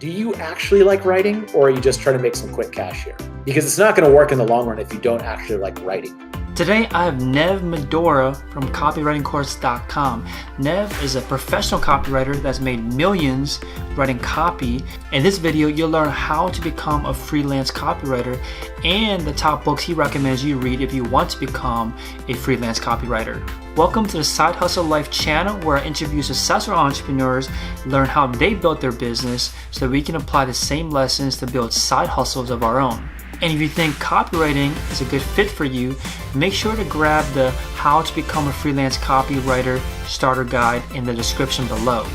do you actually like writing, or are you just trying to make some quick cash here? Because it's not going to work in the long run if you don't actually like writing. Today, I have Neville Medhora from copywritingcourse.com. Neve is a professional copywriter that's made millions writing copy. In this video, you'll learn how to become a freelance copywriter and the top books he recommends you read if you want to become a freelance copywriter. Welcome to the Side Hustle Life channel, where I interview successful entrepreneurs, learn how they built their business so that we can apply the same lessons to build side hustles of our own. And if you think copywriting is a good fit for you, make sure to grab the How to Become a Freelance Copywriter starter guide in the description below.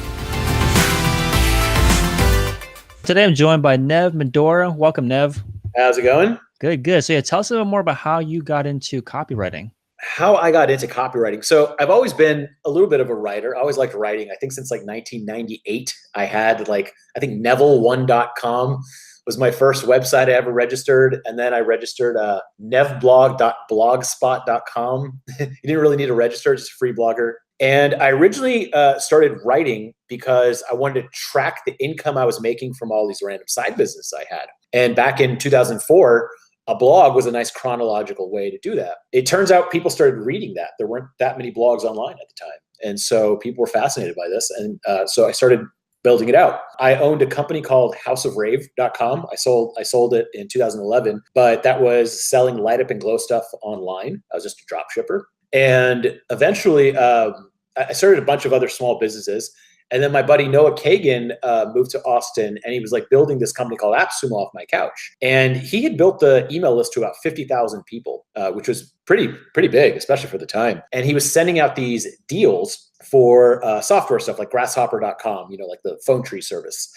Today I'm joined by Neville Medhora. Welcome, Nev. How's it going? Good. So tell us a little more about how you got into copywriting. How I got into copywriting. So I've always been a little bit of a writer. I always liked writing. I think since like 1998, I had I think Neville1.com was my first website I ever registered. And then I registered nevblog.blogspot.com. You didn't really need to register, just a free blogger. And I originally started writing because I wanted to track the income I was making from all these random side businesses I had. And back in 2004, a blog was a nice chronological way to do that. It turns out people started reading that. There weren't that many blogs online at the time. And so people were fascinated by this. And so I started building it out. I owned a company called houseofrave.com. I sold it in 2011, but that was selling light up and glow stuff online. I was just a drop shipper. And eventually I started a bunch of other small businesses. And then my buddy Noah Kagan moved to Austin, and he was like building this company called AppSumo off my couch. And he had built the email list to about 50,000 people, which was pretty big, especially for the time. And he was sending out these deals for software stuff like grasshopper.com, like the phone tree service.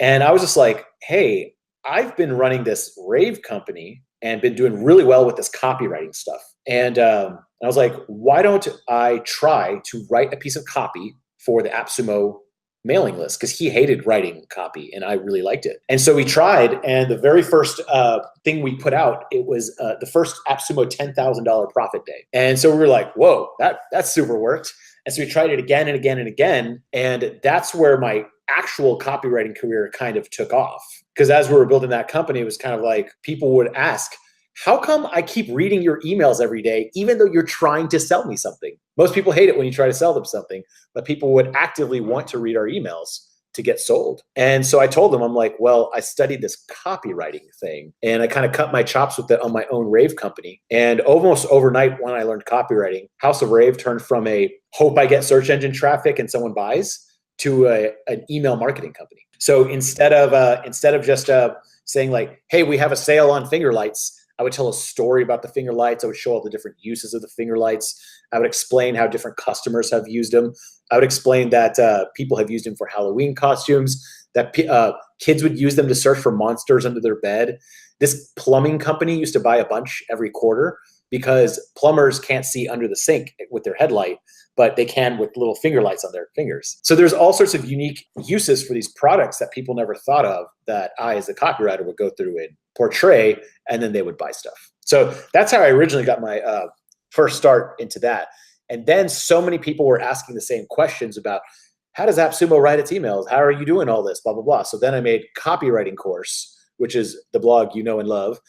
And I was just like, hey, I've been running this rave company and been doing really well with this copywriting stuff. And I was like, why don't I try to write a piece of copy for the AppSumo mailing list? Because he hated writing copy and I really liked it. And so we tried, and the very first thing we put out, it was the first AppSumo $10,000 profit day. And so we were like, whoa, that super worked. And so we tried it again and again and again. And that's where my actual copywriting career kind of took off. Because as we were building that company, it was kind of like people would ask, how come I keep reading your emails every day, even though you're trying to sell me something? Most people hate it when you try to sell them something, but people would actively want to read our emails to get sold. And so I told them, I'm like, well, I studied this copywriting thing, and I kind of cut my chops with it on my own rave company. And almost overnight, when I learned copywriting, House of Rave turned from a hope I get search engine traffic and someone buys to an email marketing company. So instead of just saying like, hey, we have a sale on finger lights, I would tell a story about the finger lights. I would show all the different uses of the finger lights. I would explain how different customers have used them. I would explain that people have used them for Halloween costumes, that kids would use them to search for monsters under their bed. This plumbing company used to buy a bunch every quarter because plumbers can't see under the sink with their headlight, but they can with little finger lights on their fingers. So there's all sorts of unique uses for these products that people never thought of that I, as a copywriter, would go through and portray, and then they would buy stuff. So that's how I originally got my first start into that. And then so many people were asking the same questions about, how does AppSumo write its emails? How are you doing all this? Blah, blah, blah. So then I made Copywriting Course, which is the blog you know and love,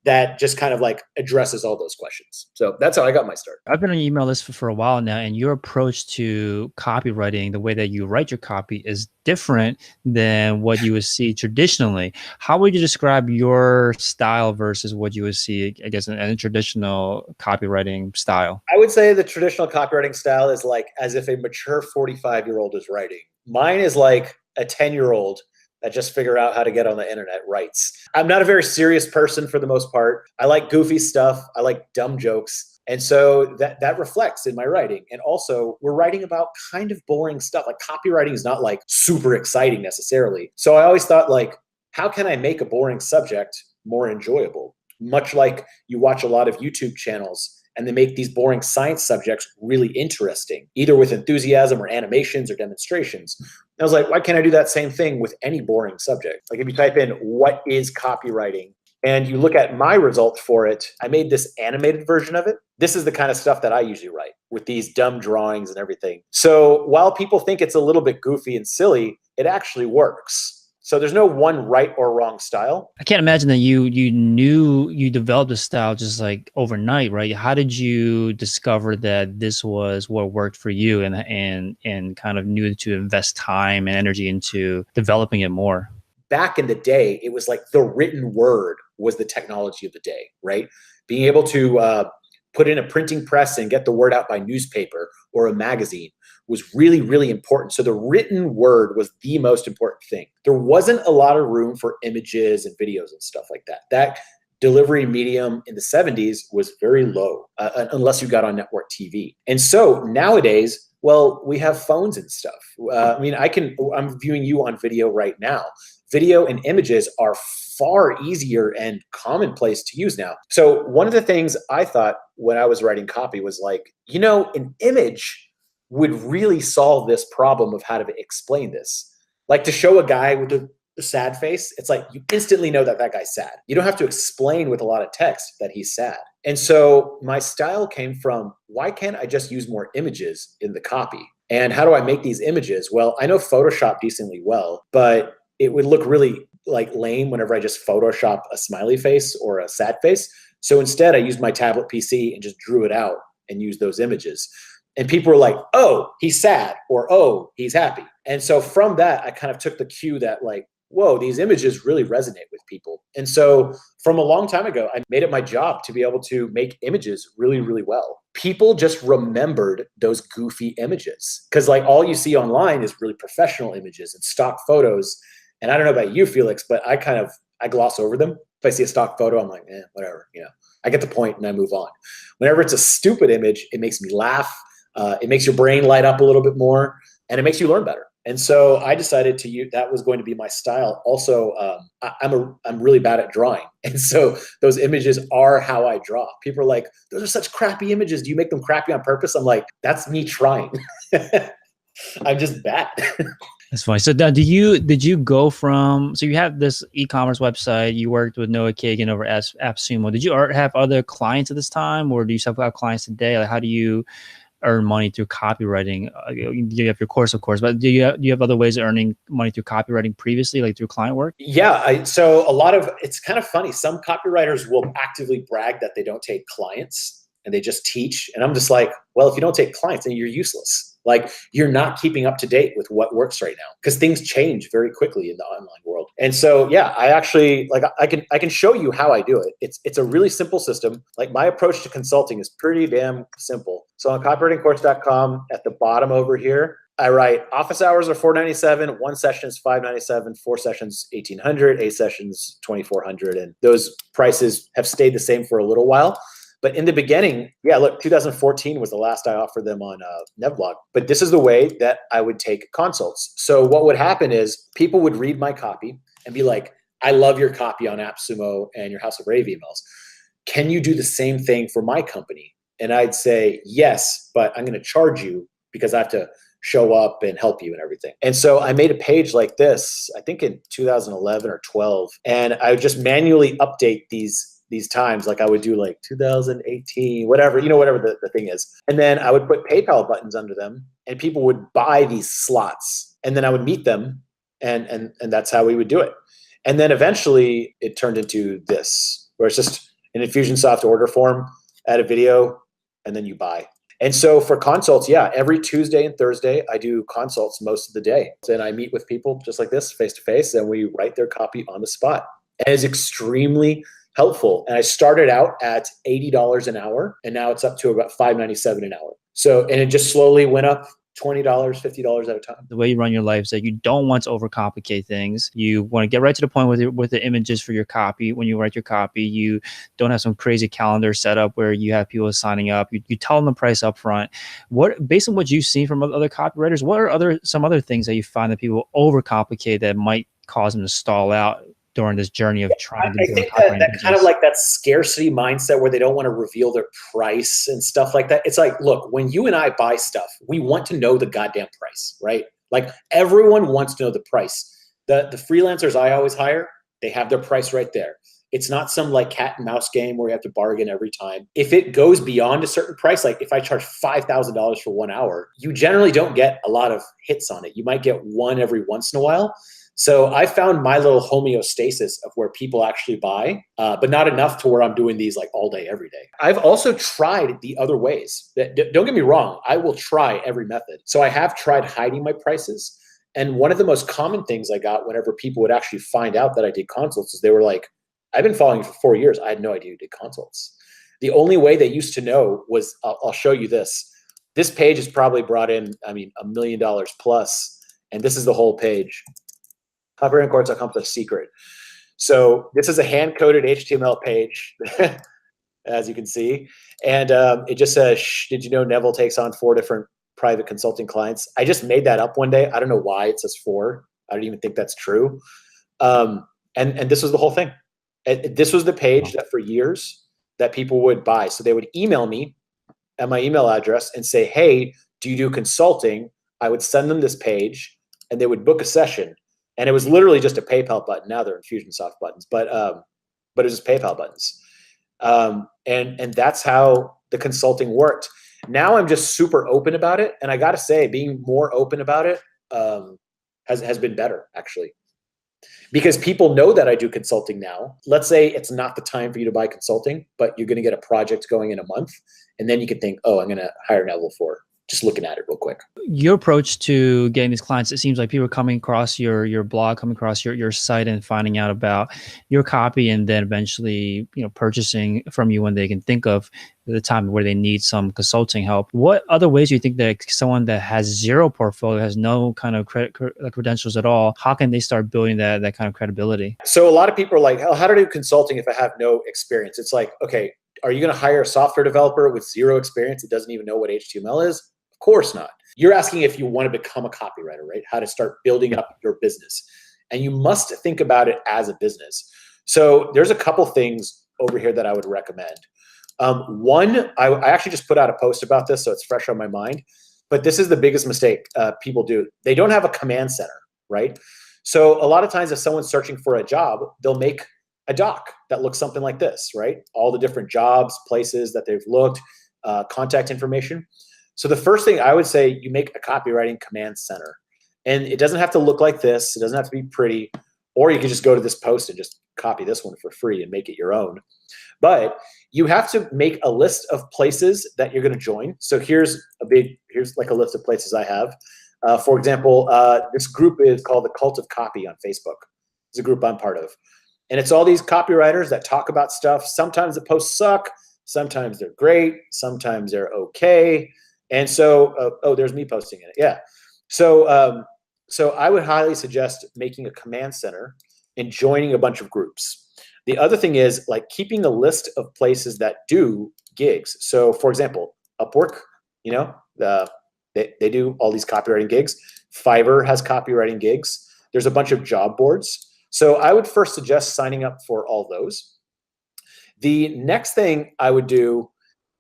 that just kind of like addresses all those questions. So that's how I got my start. I've been on your email list for a while now, and your approach to copywriting, the way that you write your copy, is different than what you would see traditionally. How would you describe your style versus what you would see, I guess, in a traditional copywriting style? I would say the traditional copywriting style is like as if a mature 45-year-old is writing. Mine is like a 10-year-old that just figure out how to get on the internet writes. I'm not a very serious person for the most part. I like goofy stuff. I like dumb jokes. And so that reflects in my writing. And also, we're writing about kind of boring stuff. Like copywriting is not like super exciting necessarily. So I always thought like, how can I make a boring subject more enjoyable? Much like you watch a lot of YouTube channels and they make these boring science subjects really interesting, either with enthusiasm or animations or demonstrations. I was like, why can't I do that same thing with any boring subject? Like if you type in, what is copywriting? And you look at my results for it, I made this animated version of it. This is the kind of stuff that I usually write. with these dumb drawings and everything. So while people think it's a little bit goofy and silly, it actually works. So there's no one right or wrong style. I can't imagine that you knew you developed a style just like overnight, right? How did you discover that this was what worked for you and kind of knew to invest time and energy into developing it more? Back in the day, it was like the written word was the technology of the day, right? Being able to put in a printing press and get the word out by newspaper or a magazine was really, really important. So the written word was the most important thing. There wasn't a lot of room for images and videos and stuff like that. That delivery medium in the 70s was very low, unless you got on network TV. And so nowadays, well, we have phones and stuff. I'm viewing you on video right now. Video and images are far easier and commonplace to use now. So one of the things I thought when I was writing copy was like, an image would really solve this problem of how to explain this. Like to show a guy with a sad face, it's like you instantly know that guy's sad. You don't have to explain with a lot of text that he's sad. And so my style came from, why can't I just use more images in the copy? And how do I make these images? Well, I know Photoshop decently well, but it would look really like lame whenever I just Photoshop a smiley face or a sad face. So instead I used my tablet PC and just drew it out and used those images. And people were like, oh, he's sad, or oh, he's happy. And so from that, I kind of took the cue that like, whoa, these images really resonate with people. And so from a long time ago, I made it my job to be able to make images really, really well. People just remembered those goofy images because like all you see online is really professional images and stock photos. And I don't know about you, Felix, but I gloss over them. If I see a stock photo, I'm like, whatever, I get the point and I move on. Whenever it's a stupid image, it makes me laugh. It makes your brain light up a little bit more and it makes you learn better. And so I decided to use, that was going to be my style. Also, I'm really bad at drawing. And so those images are how I draw. People are like, those are such crappy images. Do you make them crappy on purpose? I'm like, that's me trying. I'm just bad. That's funny. So did you go from, so you have this e-commerce website, you worked with Noah Kagan over at AppSumo. Did you have other clients at this time, or do you still have clients today? Like, how do you earn money through copywriting? You have your course, of course, but do you have other ways of earning money through copywriting previously, like through client work? Yeah. So it's kind of funny. Some copywriters will actively brag that they don't take clients and they just teach. And I'm just like, well, if you don't take clients, then you're useless. Like you're not keeping up to date with what works right now because things change very quickly in the online world. And so, yeah, I actually I can show you how I do it. It's a really simple system. Like my approach to consulting is pretty damn simple. So on copywritingcourse.com at the bottom over here, I write office hours are $497, one session is $597, 4 sessions $1,800, 8 sessions $2,400, and those prices have stayed the same for a little while. But in the beginning, yeah, look, 2014 was the last I offered them on Nevblog. But this is the way that I would take consults. So what would happen is people would read my copy and be like, I love your copy on AppSumo and your House of Brave emails. Can you do the same thing for my company? And I'd say, yes, but I'm going to charge you because I have to show up and help you and everything. And so I made a page like this, I think in 2011 or 12, and I would just manually update these times. Like I would do like 2018, whatever, whatever the thing is. And then I would put PayPal buttons under them and people would buy these slots and then I would meet them and that's how we would do it. And then eventually it turned into this, where it's just an Infusionsoft order form, add a video, and then you buy. And so for consults, yeah, every Tuesday and Thursday, I do consults most of the day. And I meet with people just like this, face to face, and we write their copy on the spot. And it's extremely helpful. And I started out at $80 an hour, and now it's up to about $597 an hour. So, and it just slowly went up $20, $50 at a time. The way you run your life is that you don't want to overcomplicate things. You want to get right to the point with the images for your copy. When you write your copy, you don't have some crazy calendar set up where you have people signing up. You tell them the price up front. Based on what you've seen from other copywriters, what are some other things that you find that people overcomplicate that might cause them to stall out during this journey of trying to do I think that kind of like that scarcity mindset where they don't want to reveal their price and stuff like that. It's like, look, when you and I buy stuff, we want to know the goddamn price, right? Like everyone wants to know the price. The freelancers I always hire, they have their price right there. It's not some like cat and mouse game where you have to bargain every time. If it goes beyond a certain price, like if I charge $5,000 for 1 hour, you generally don't get a lot of hits on it. You might get one every once in a while. So I found my little homeostasis of where people actually buy, but not enough to where I'm doing these like all day, every day. I've also tried the other ways. Don't get me wrong. I will try every method. So I have tried hiding my prices. And one of the most common things I got whenever people would actually find out that I did consults is they were like, I've been following you for 4 years. I had no idea you did consults. The only way they used to know was, I'll show you this. This page has probably brought in, $1 million plus. And this is the whole page. Copywritingcourse.com is a secret. So this is a hand-coded HTML page, as you can see. And it just says, did you know Neville takes on 4 different private consulting clients? I just made that up one day. I don't know why it says 4. I don't even think that's true. And this was the whole thing. This was the page that for years that people would buy. So they would email me at my email address and say, hey, do you do consulting? I would send them this page and they would book a session. And it was literally just a PayPal button. Now they're Infusionsoft buttons, but it was just PayPal buttons. And that's how the consulting worked. Now I'm just super open about it. And I got to say, being more open about it has been better, actually. Because people know that I do consulting now. Let's say it's not the time for you to buy consulting, but you're going to get a project going in a month. And then you can think, oh, I'm going to hire Neville for just looking at it real quick. Your approach to getting these clients, it seems like people are coming across your blog, coming across your site and finding out about your copy and then eventually, purchasing from you when they can think of the time where they need some consulting help. What other ways do you think that someone that has zero portfolio, has no kind of credentials at all, how can they start building that kind of credibility? So a lot of people are like, oh, how do I do consulting if I have no experience? It's like, okay, are you going to hire a software developer with zero experience that doesn't even know what HTML is? Of course not. You're asking if you want to become a copywriter, right? How to start building up your business. And you must think about it as a business. So there's a couple things over here that I would recommend. One, I actually just put out a post about this, so it's fresh on my mind. But this is the biggest mistake people do. They don't have a command center, right? So a lot of times if someone's searching for a job, they'll make a doc that looks something like this, right? All the different jobs, places that they've looked, contact information. So the first thing I would say, you make a copywriting command center. And it doesn't have to look like this. It doesn't have to be pretty. Or you can just go to this post and just copy this one for free and make it your own. But you have to make a list of places that you're going to join. So here's like a list of places I have. For example, this group is called the Cult of Copy on Facebook. It's a group I'm part of. And it's all these copywriters that talk about stuff. Sometimes the posts suck. Sometimes they're great. Sometimes they're okay. And so, there's me posting in it. Yeah. So I would highly suggest making a command center and joining a bunch of groups. The other thing is like keeping a list of places that do gigs. So for example, Upwork, they do all these copywriting gigs. Fiverr has copywriting gigs. There's a bunch of job boards. So I would first suggest signing up for all those. The next thing I would do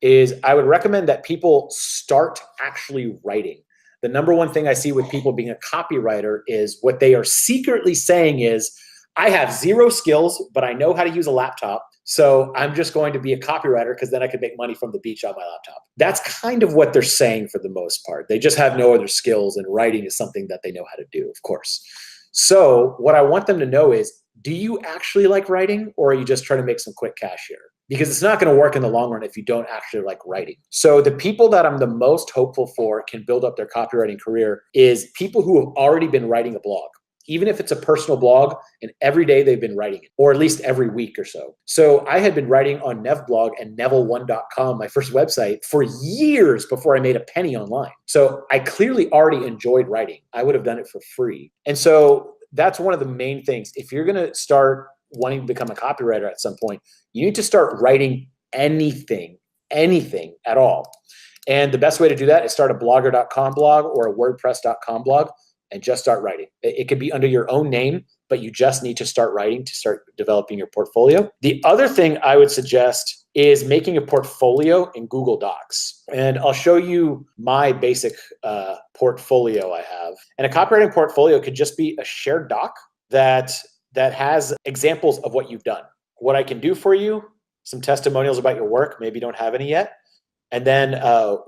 is I would recommend that people start actually writing. The number one thing I see with people being a copywriter is what they are secretly saying is, I have zero skills, but I know how to use a laptop. So I'm just going to be a copywriter because then I can make money from the beach on my laptop. That's kind of what they're saying for the most part. They just have no other skills, and writing is something that they know how to do, of course. So what I want them to know is, do you actually like writing, or are you just trying to make some quick cash here? Because it's not going to work in the long run if you don't actually like writing. So the people that I'm the most hopeful for can build up their copywriting career is people who have already been writing a blog. Even if it's a personal blog and every day they've been writing it, or at least every week or so. So I had been writing on Nevblog and Neville1.com, my first website, for years before I made a penny online. So I clearly already enjoyed writing. I would have done it for free. And so that's one of the main things. If you're going to start wanting to become a copywriter at some point, you need to start writing anything at all. And the best way to do that is start a blogger.com blog or a wordpress.com blog. And just start writing. It could be under your own name, but you just need to start writing to start developing your portfolio. The other thing I would suggest is making a portfolio in Google Docs. And I'll show you my basic portfolio I have. And a copywriting portfolio could just be a shared doc that has examples of what you've done. what I can do for you, some testimonials about your work, maybe you don't have any yet, and then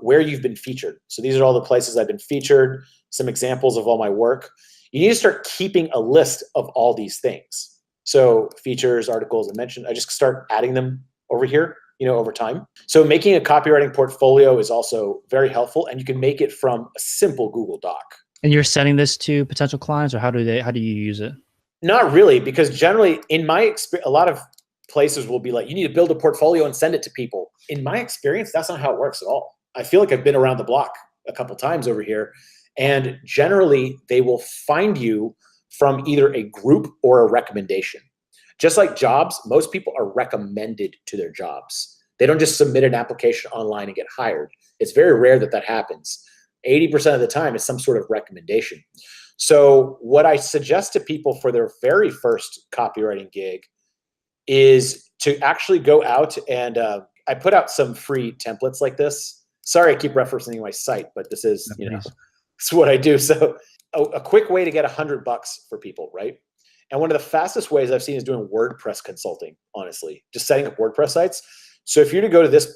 where you've been featured. So these are all the places I've been featured, some examples of all my work. You need to start keeping a list of all these things. So features, articles, I mentioned, I just start adding them over here, over time. So making a copywriting portfolio is also very helpful, and you can make it from a simple Google Doc. And you're sending this to potential clients, or how do you use it? Not really, because generally in my experience, a lot of places will be like, you need to build a portfolio and send it to people. In my experience, that's not how it works at all. I feel like I've been around the block a couple times over here, and generally they will find you from either a group or a recommendation. Just like jobs, most people are recommended to their jobs. They don't just submit an application online and get hired. It's very rare that that happens. 80% of the time it's some sort of recommendation. So what I suggest to people for their very first copywriting gig is to actually go out and I put out some free templates like this. Sorry, I keep referencing my site, but this is, it's what I do. So a quick way to get $100 for people, right? And one of the fastest ways I've seen is doing WordPress consulting, honestly, just setting up WordPress sites. So if you're to go to this,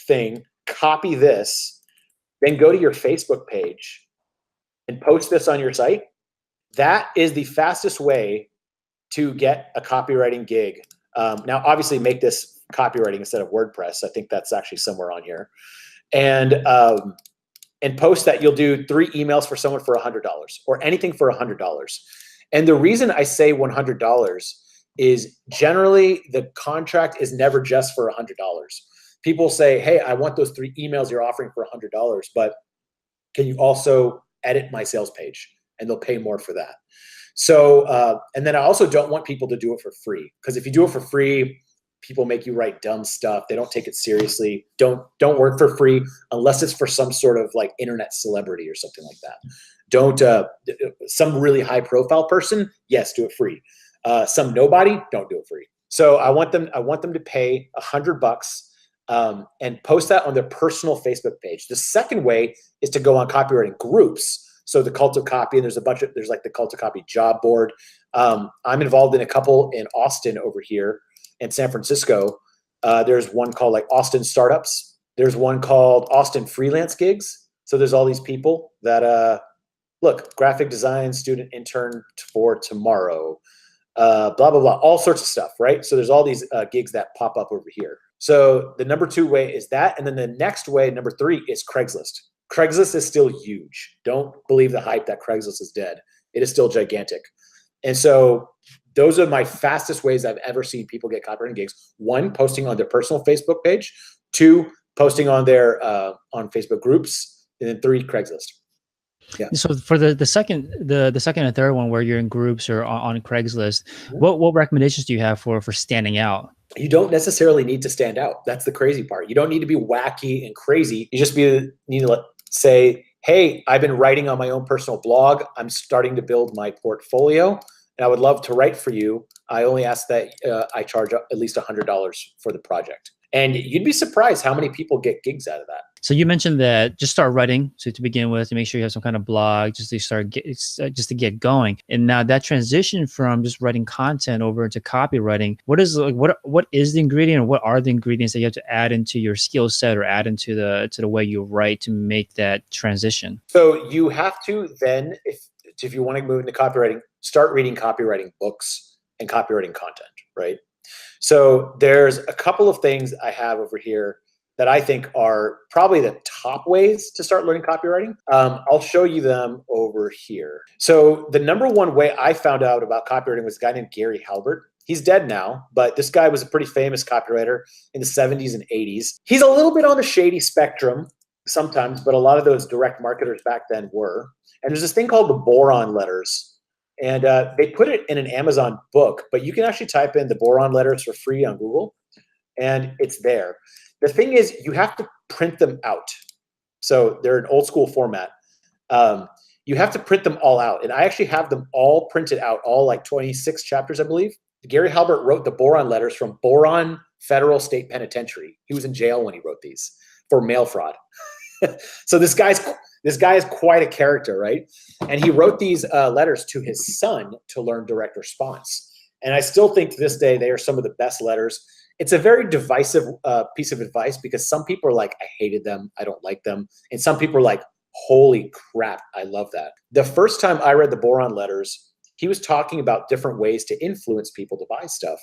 thing, copy this, then go to your Facebook page and post this on your site, that is the fastest way to get a copywriting gig. Now, obviously, make this copywriting instead of WordPress. I think that's actually somewhere on here. And post that. You'll do 3 emails for someone for $100 or anything for $100. And the reason I say $100 is generally the contract is never just for $100. People say, hey, I want those 3 emails you're offering for $100, but can you also edit my sales page? And they'll pay more for that. So, and then I also don't want people to do it for free, because if you do it for free, people make you write dumb stuff. They don't take it seriously. Don't work for free unless it's for some sort of like internet celebrity or something like that. Don't, some really high profile person, yes, do it free. Some nobody, don't do it free. So I want them to pay $100 and post that on their personal Facebook page. The second way is to go on copywriting groups. So the Cult of Copy, and there's like the Cult of Copy job board. I'm involved in a couple in Austin over here in San Francisco. There's one called like Austin Startups. There's one called Austin Freelance Gigs. So there's all these people that, look, graphic design student intern for tomorrow, blah, blah, blah, all sorts of stuff, right? So there's all these gigs that pop up over here. So the number 2 way is that. And then the next way, number 3, is Craigslist. Craigslist is still huge. Don't believe the hype that Craigslist is dead. It is still gigantic. And so those are my fastest ways I've ever seen people get copywriting gigs. 1, posting on their personal Facebook page. 2, posting on their on Facebook groups. And then 3, Craigslist. Yeah. So for the second and third one, where you're in groups or on Craigslist, what recommendations do you have for standing out? You don't necessarily need to stand out. That's the crazy part. You don't need to be wacky and crazy. You just need to say, hey, I've been writing on my own personal blog. I'm starting to build my portfolio, and I would love to write for you. I only ask that I charge at least $100 for the project. And you'd be surprised how many people get gigs out of that. So you mentioned that just start writing. So to begin with, to make sure you have some kind of blog, just to get going. And now that transition from just writing content over into copywriting, what is the ingredient, or what are the ingredients that you have to add into your skill set or add into the way you write to make that transition? So you have to then, if you want to move into copywriting, start reading copywriting books and copywriting content, right? So there's a couple of things I have over here that I think are probably the top ways to start learning copywriting. I'll show you them over here. So the number 1 way I found out about copywriting was a guy named Gary Halbert. He's dead now, but this guy was a pretty famous copywriter in the 70s and 80s. He's a little bit on the shady spectrum sometimes, but a lot of those direct marketers back then were. And there's this thing called the boron letters. And they put it in an Amazon book, but you can actually type in the boron letters for free on Google, and it's there. The thing is, you have to print them out. So they're an old school format. You have to print them all out. And I actually have them all printed out, all like 26 chapters, I believe. Gary Halbert wrote the boron letters from Boron Federal State Penitentiary. He was in jail when he wrote these for mail fraud. So this guy is quite a character, right? And he wrote these letters to his son to learn direct response. And I still think to this day, they are some of the best letters. It's a very divisive piece of advice because some people are like, I hated them, I don't like them. And some people are like, holy crap, I love that. The first time I read the Boron letters, he was talking about different ways to influence people to buy stuff.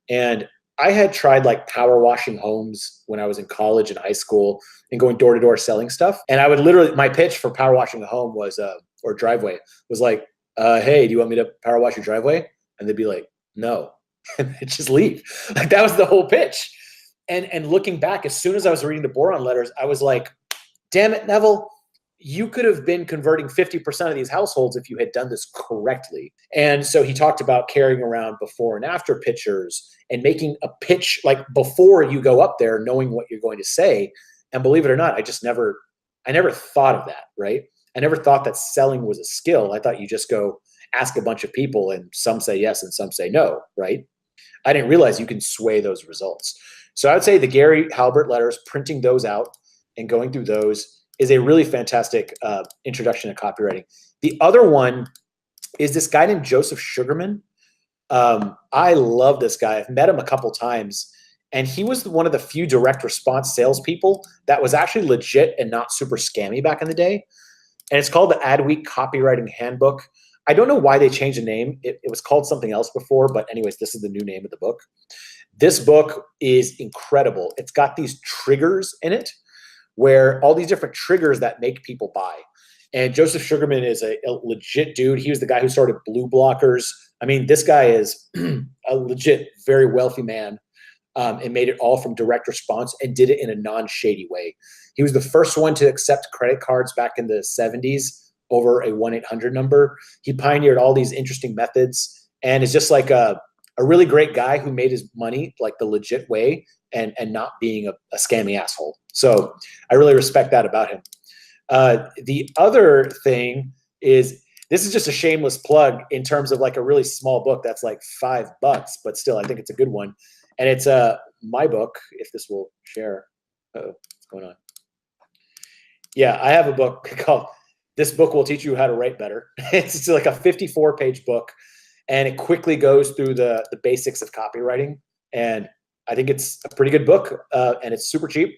And I had tried like power washing homes when I was in college and high school and going door to door selling stuff. And I would literally, my pitch for power washing a home was, or driveway was like, hey, do you want me to power wash your driveway? And they'd be like, no, and they'd just leave. Like that was the whole pitch. And looking back, as soon as I was reading the Boron letters, I was like, damn it, Neville, you could have been converting 50% of these households if you had done this correctly. And so he talked about carrying around before and after pictures and making a pitch like before you go up there, knowing what you're going to say. And believe it or not, I never thought of that, right? I never thought that selling was a skill. I thought you just go ask a bunch of people and some say yes and some say no, right? I didn't realize you can sway those results. So I would say the Gary Halbert letters, printing those out and going through those is a really fantastic introduction to copywriting. The other one is this guy named Joseph Sugarman. I love this guy. I've met him a couple times, and he was one of the few direct response salespeople that was actually legit and not super scammy back in the day. And it's called the Adweek Copywriting Handbook. I don't know why they changed the name. It was called something else before, but anyways, this is the new name of the book. This book is incredible. It's got these triggers in it, where all these different triggers that make people buy. And Joseph Sugarman is a legit dude. He was the guy who started Blue Blockers. I mean, this guy is a legit, very wealthy man and made it all from direct response and did it in a non-shady way. He was the first one to accept credit cards back in the 70s over a 1-800 number. He pioneered all these interesting methods and is just like a really great guy who made his money like the legit way and not being a scammy asshole. So I really respect that about him. The other thing is, this is just a shameless plug in terms of like a really small book that's like $5, but still I think it's a good one. And it's my book, if this will share. Uh-oh, what's going on? Yeah, I have a book called This Book Will Teach You How to Write Better. It's like a 54-page book, and it quickly goes through the basics of copywriting. And I think it's a pretty good book, and it's super cheap.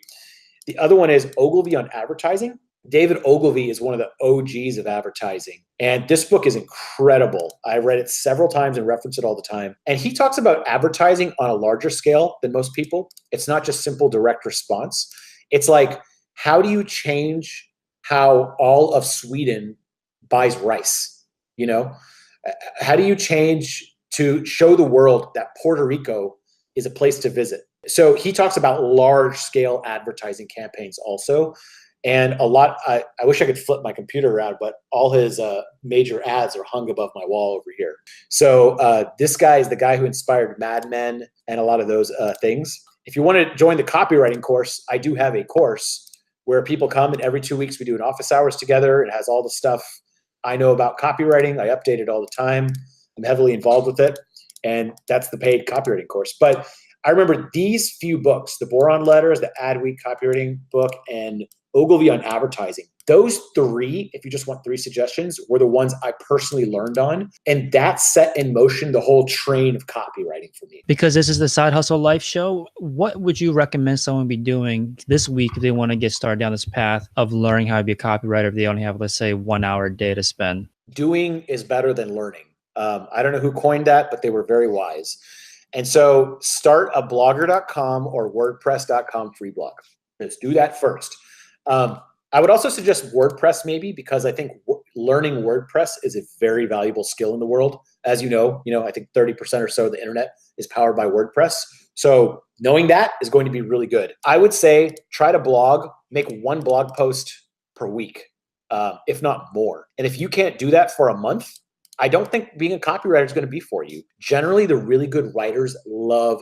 The other one is Ogilvy on Advertising. David Ogilvy is one of the OGs of advertising. And this book is incredible. I read it several times and reference it all the time. And he talks about advertising on a larger scale than most people. It's not just simple direct response. It's like, how do you change how all of Sweden buys rice? You know, how do you change to show the world that Puerto Rico is a place to visit? So he talks about large scale advertising campaigns also. And a lot, I wish I could flip my computer around, but all his major ads are hung above my wall over here. So this guy is the guy who inspired Mad Men and a lot of those things. If you want to join the copywriting course, I do have a course where people come, and every 2 weeks we do an office hours together. It has all the stuff I know about copywriting. I update it all the time. I'm heavily involved with it. And that's the paid copywriting course. But I remember these few books, the Boron Letters, the Adweek Copywriting book, and Ogilvy on Advertising. Those three, if you just want 3 suggestions, were the ones I personally learned on. And that set in motion the whole train of copywriting for me. Because this is the Side Hustle Life Show, what would you recommend someone be doing this week if they want to get started down this path of learning how to be a copywriter if they only have, let's say, 1 hour a day to spend? Doing is better than learning. I don't know who coined that, but they were very wise. And so start a blogger.com or wordpress.com free blog. Let's do that first. I would also suggest WordPress maybe, because I think learning WordPress is a very valuable skill in the world. As you know, I think 30% or so of the internet is powered by WordPress. So knowing that is going to be really good. I would say try to blog, make 1 blog post per week, if not more. And if you can't do that for a month, I don't think being a copywriter is going to be for you. Generally, the really good writers love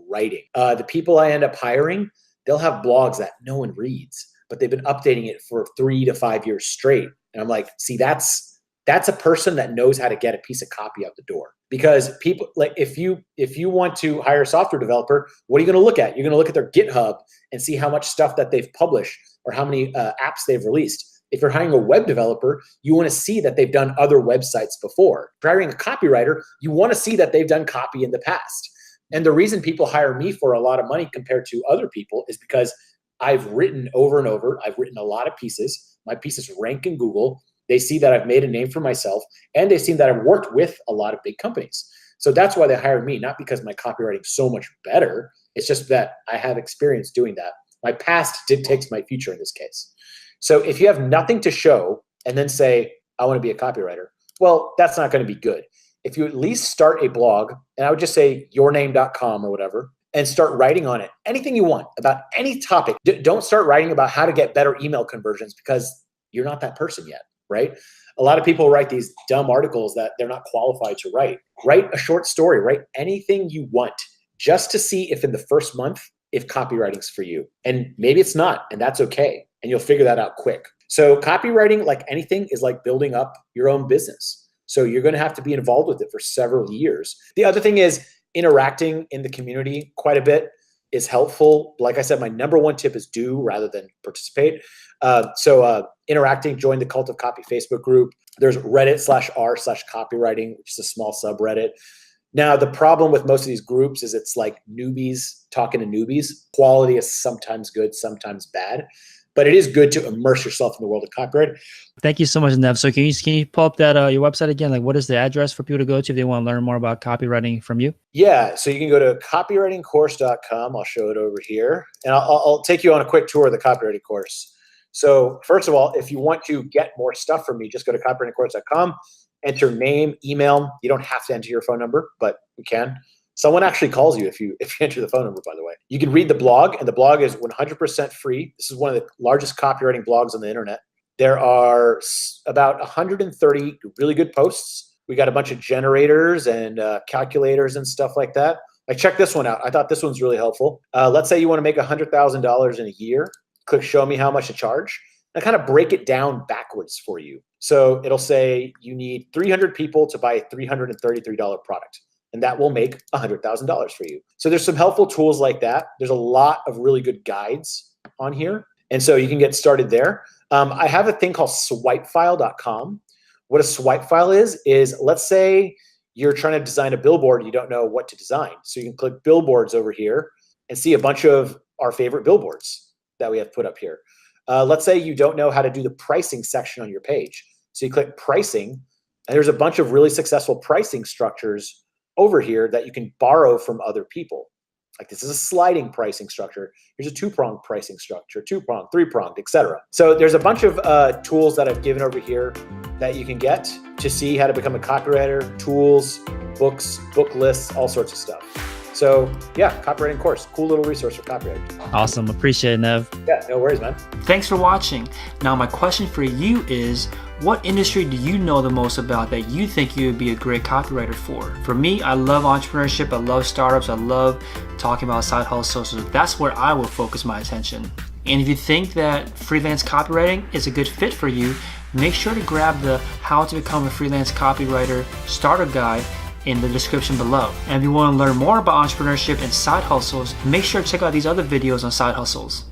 writing. The people I end up hiring, they'll have blogs that no one reads, but they've been updating it for 3 to 5 years straight. And I'm like, see, that's a person that knows how to get a piece of copy out the door. Because people, like, if you want to hire a software developer, what are you going to look at? You're going to look at their GitHub and see how much stuff that they've published or how many apps they've released. If you're hiring a web developer, you want to see that they've done other websites before. If you're hiring a copywriter, you want to see that they've done copy in the past. And the reason people hire me for a lot of money compared to other people is because I've written over and over. I've written a lot of pieces. My pieces rank in Google. They see that I've made a name for myself, and they see that I've worked with a lot of big companies. So that's why they hire me, not because my copywriting is so much better. It's just that I have experience doing that. My past dictates my future in this case. So if you have nothing to show and then say, I want to be a copywriter, well, that's not going to be good. If you at least start a blog, and I would just say yourname.com or whatever, and start writing on it, anything you want about any topic. Don't start writing about how to get better email conversions because you're not that person yet, right? A lot of people write these dumb articles that they're not qualified to write. Write a short story, write anything you want just to see if in the first month, if copywriting's for you. And maybe it's not, and that's okay. And you'll figure that out quick. So copywriting, like anything, is like building up your own business. So you're going to have to be involved with it for several years. The other thing is interacting in the community quite a bit is helpful. Like I said, my number one tip is do rather than participate. Interacting, join the Cult of Copy Facebook group. There's Reddit/r/copywriting, which is a small subreddit. Now, the problem with most of these groups is it's like newbies talking to newbies. Quality is sometimes good, sometimes bad. But it is good to immerse yourself in the world of copyright. Thank you so much, Nev. So can you pull up that your website again? Like, what is the address for people to go to if they want to learn more about copywriting from you? Yeah, so you can go to copywritingcourse.com. I'll show it over here. And I'll take you on a quick tour of the copywriting course. So first of all, if you want to get more stuff from me, just go to copywritingcourse.com, enter name, email. You don't have to enter your phone number, but you can. Someone actually calls you if you enter the phone number, by the way. You can read the blog, and the blog is 100% free. This is one of the largest copywriting blogs on the internet. There are about 130 really good posts. We got a bunch of generators and calculators and stuff like that. Like, check this one out. I thought this one's really helpful. Let's say you want to make $100,000 in a year. Click show me how much to charge. And kind of break it down backwards for you. So it'll say you need 300 people to buy a $333 product. And that will make $100,000 for you. So there's some helpful tools like that. There's a lot of really good guides on here. And so you can get started there. I have a thing called swipefile.com. What a swipe file is let's say you're trying to design a billboard and you don't know what to design. So you can click billboards over here and see a bunch of our favorite billboards that we have put up here. Let's say you don't know how to do the pricing section on your page. So you click pricing, and there's a bunch of really successful pricing structures over here that you can borrow from other people. Like, this is a sliding pricing structure. Here's a two-pronged pricing structure, two-pronged, three-pronged, etc. So there's a bunch of tools that I've given over here that you can get to see how to become a copywriter, tools, books, book lists, all sorts of stuff. So yeah, copywriting course, cool little resource for copywriters. Awesome, appreciate it, Nev. Yeah, no worries, man. Thanks for watching. Now my question for you is, what industry do you know the most about that you think you would be a great copywriter for? For me, I love entrepreneurship, I love startups, I love talking about side hustles, so that's where I will focus my attention. And if you think that freelance copywriting is a good fit for you, make sure to grab the How to Become a Freelance Copywriter Starter Guide in the description below. And if you want to learn more about entrepreneurship and side hustles, make sure to check out these other videos on side hustles.